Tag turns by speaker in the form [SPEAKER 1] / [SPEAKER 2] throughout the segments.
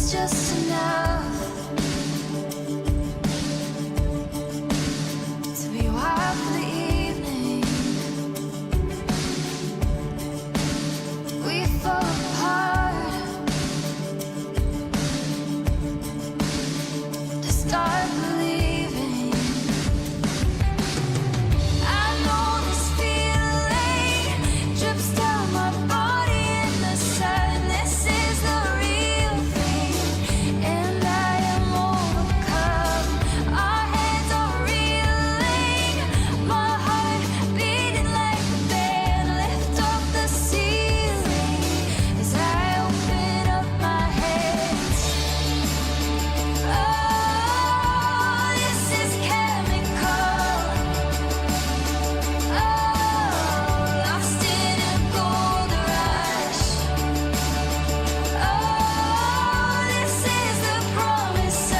[SPEAKER 1] it's just enough to be wild for the evening. We fall apart to start believing. I know this feeling drips down my body in the sun. This is the real thing, and I am overcome. Our hands are reeling, my heart beating like a band. Lift up the ceiling as I open up my hands. Oh, this is chemical. Oh, lost in a gold rush. Oh, this is the promise of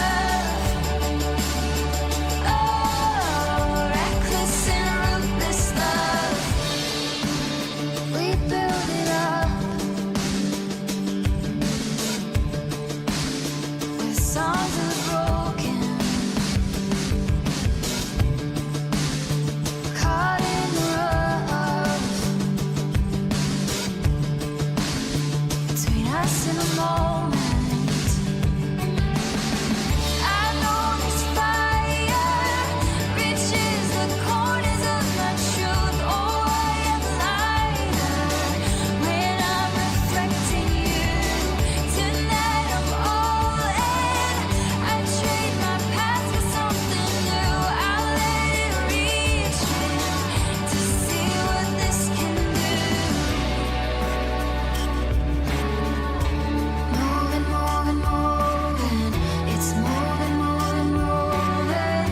[SPEAKER 1] reckless and ruthless love. We build it up with songs of broken, caught in the rough between us in a moment. I know this fire reaches the corners of my truth. Oh, I am lighter when I'm reflecting you. Tonight I'm all in. I trade my past for something new. I'll let it reach me to see what this can do. Moving, moving, moving. It's moving, moving, moving.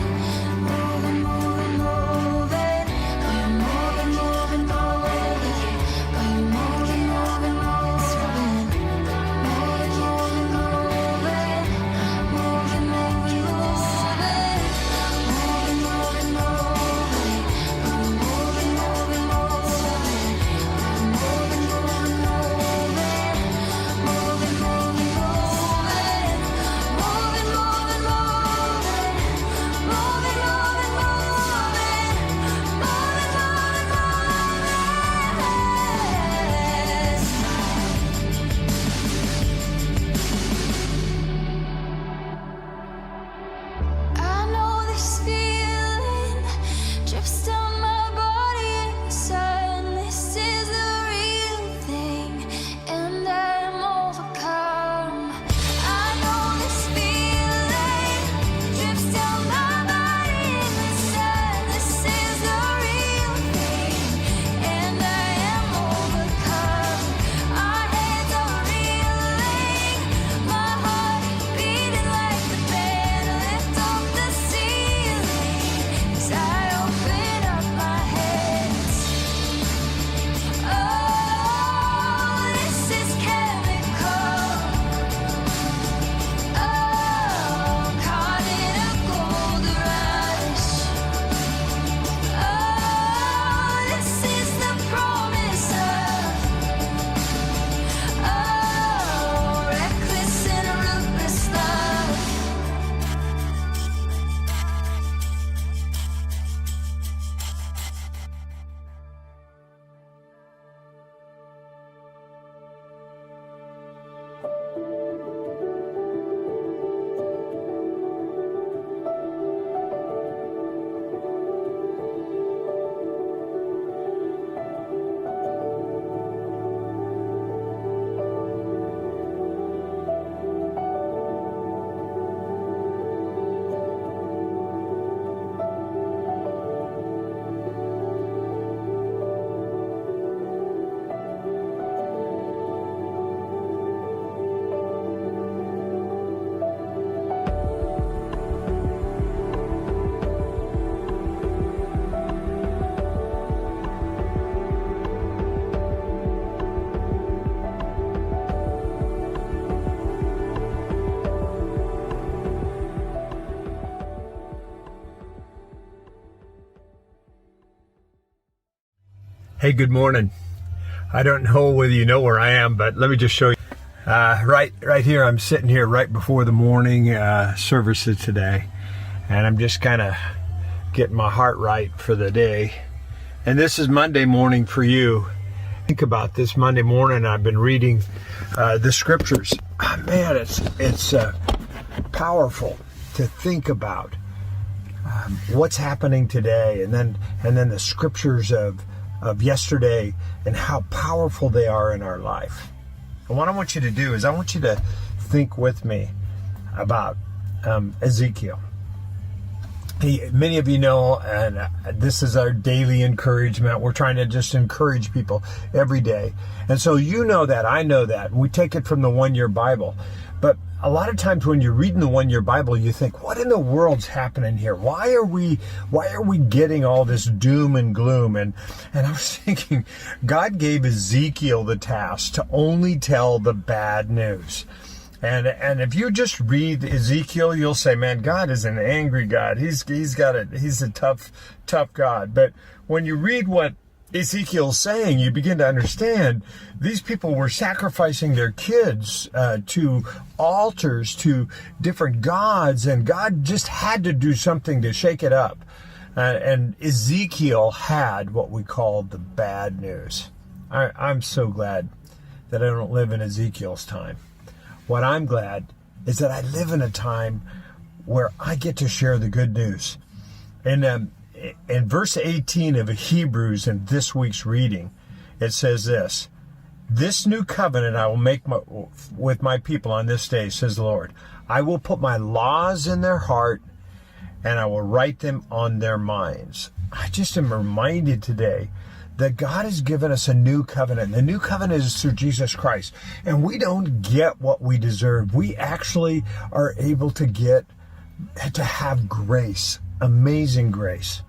[SPEAKER 1] Moving, moving, moving. Going moving, moving, moving. Going moving, moving, moving. Moving, moving, moving. Moving, moving, moving. Moving, moving, moving. Going moving, moving, moving. Moving, moving, moving. Moving, moving, moving. Moving, moving, moving. Moving, moving, I know this feeling drips down my body in the sun. This is the real thing, and I am overcome. I know this feeling drips down my body in the sun. This is the real thing, and I am overcome. Our hands are reeling, my heart beating like the band. Lift up the ceiling as I open up my hands. Oh, this is chemical. Oh, caught in a gold rush. Oh, this is the promise of reckless and ruthless love.
[SPEAKER 2] Hey, good morning. I don't know whether you know where I am, but let me just show you. Right here, I'm sitting here right before the morning services today, and I'm just kind of getting my heart right for the day. And this is Monday morning for you. Think about this Monday morning. I've been reading the scriptures. Man, it's powerful to think about what's happening today, and then the scriptures of yesterday and how powerful they are in our life. And what I want you to do is I want you to think with me about Ezekiel. Many of you know, and this is our daily encouragement. We're trying to just encourage people every day. And so you know that, I know that. We take it from the one-year Bible. But a lot of times when you're reading the one-year Bible, you think, what in the world's happening here? Why are we getting all this doom and gloom? And I was thinking, God gave Ezekiel the task to only tell the bad news. And if you just read Ezekiel, you'll say, man, God is an angry God. He's a tough God. But when you read what Ezekiel's saying, you begin to understand these people were sacrificing their kids to altars, to different gods, and God just had to do something to shake it up. And Ezekiel had what we call the bad news. I'm so glad that I don't live in Ezekiel's time. What I'm glad is that I live in a time where I get to share the good news. And in verse 18 of Hebrews in this week's reading, it says this: "This new covenant I will make with my people on this day, says the Lord. I will put my laws in their heart, and I will write them on their minds." I just am reminded today that God has given us a new covenant. The new covenant is through Jesus Christ. And we don't get what we deserve. We actually are able to have grace, amazing grace.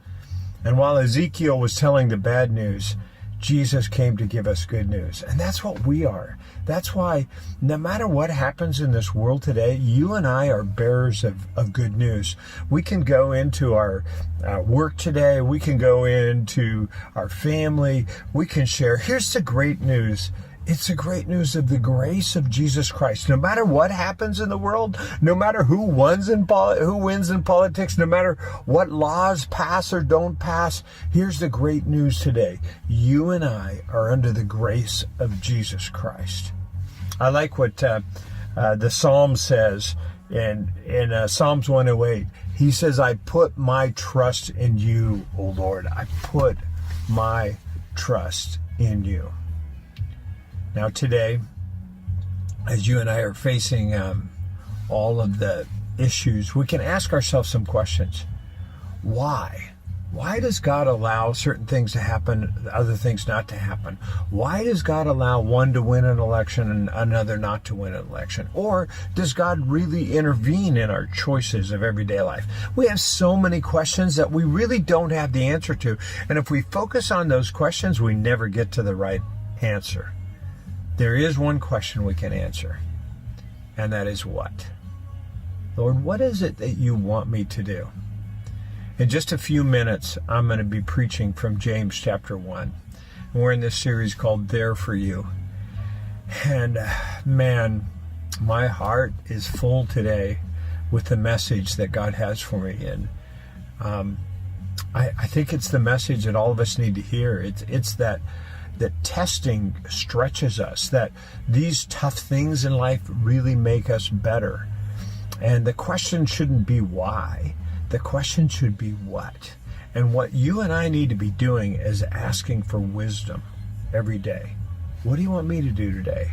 [SPEAKER 2] And while Ezekiel was telling the bad news, Jesus came to give us good news. And that's what we are. That's why no matter what happens in this world today, you and I are bearers of good news. We can go into our work today. We can go into our family. We can share. Here's the great news. It's the great news of the grace of Jesus Christ. No matter what happens in the world, no matter who wins in politics, no matter what laws pass or don't pass, here's the great news today. You and I are under the grace of Jesus Christ. I like what the Psalm says in Psalms 108. He says, "I put my trust in you, O Lord. I put my trust in you." Now today, as you and I are facing all of the issues, we can ask ourselves some questions. Why? Why does God allow certain things to happen, other things not to happen? Why does God allow one to win an election and another not to win an election? Or does God really intervene in our choices of everyday life? We have so many questions that we really don't have the answer to. And if we focus on those questions, we never get to the right answer. There is one question we can answer, and that is what? Lord, what is it that you want me to do? In just a few minutes, I'm going to be preaching from James chapter 1. And we're in this series called There For You. And man, my heart is full today with the message that God has for me. And I think it's the message that all of us need to hear. It's that testing stretches us, that these tough things in life really make us better. And the question shouldn't be why. The question should be what. And what you and I need to be doing is asking for wisdom every day. What do you want me to do today?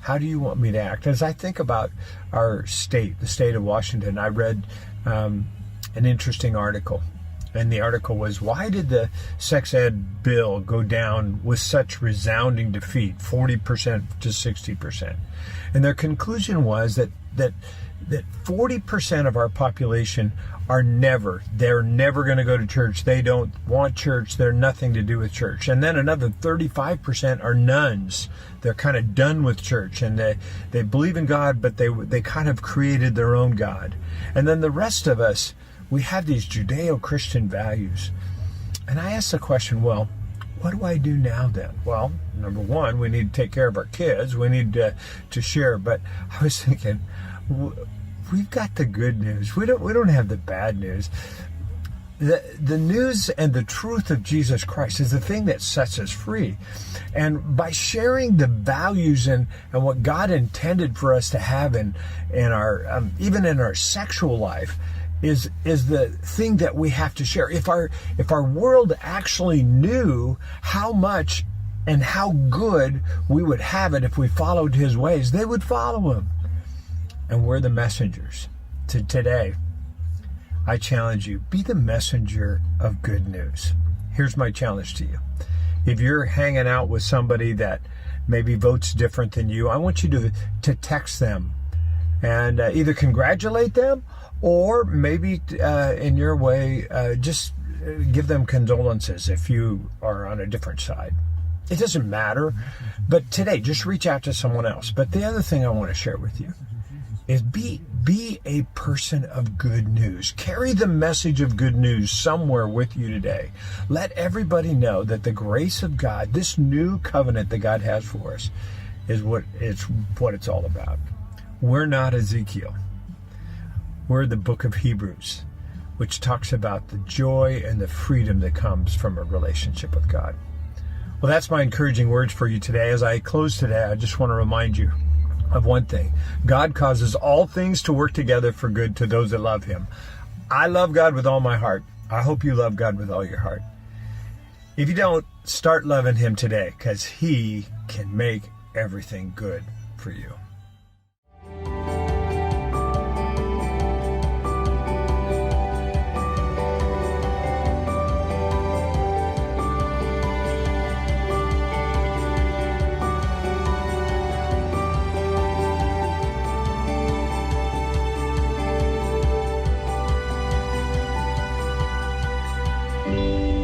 [SPEAKER 2] How do you want me to act? As I think about our state, the state of Washington, I read an interesting article. And the article was, why did the sex ed bill go down with such resounding defeat, 40% to 60%? And their conclusion was that 40% of our population they're never going to go to church. They don't want church. They're nothing to do with church. And then another 35% are nones. They're kind of done with church, and they believe in God, but they kind of created their own God. And then the rest of us, we have these Judeo-Christian values. And I asked the question, well, what do I do now then? Well, number one, we need to take care of our kids. We need to share. But I was thinking, we've got the good news. We don't have the bad news. The news and the truth of Jesus Christ is the thing that sets us free. And by sharing the values and what God intended for us to have in our even in our sexual life is the thing that we have to share. If our world actually knew how much and how good we would have it if we followed his ways, they would follow him. And we're the messengers. To today, I challenge you, be the messenger of good news. Here's my challenge to you. If you're hanging out with somebody that maybe votes different than you, I want you to text them and either congratulate them or maybe in your way, just give them condolences if you are on a different side. It doesn't matter. But today, just reach out to someone else. But the other thing I want to share with you is be a person of good news. Carry the message of good news somewhere with you today. Let everybody know that the grace of God, this new covenant that God has for us, is what it's all about. We're not Ezekiel. We're the book of Hebrews, which talks about the joy and the freedom that comes from a relationship with God. Well, that's my encouraging words for you today. As I close today, I just want to remind you of one thing. God causes all things to work together for good to those that love him. I love God with all my heart. I hope you love God with all your heart. If you don't, start loving him today, because he can make everything good for you.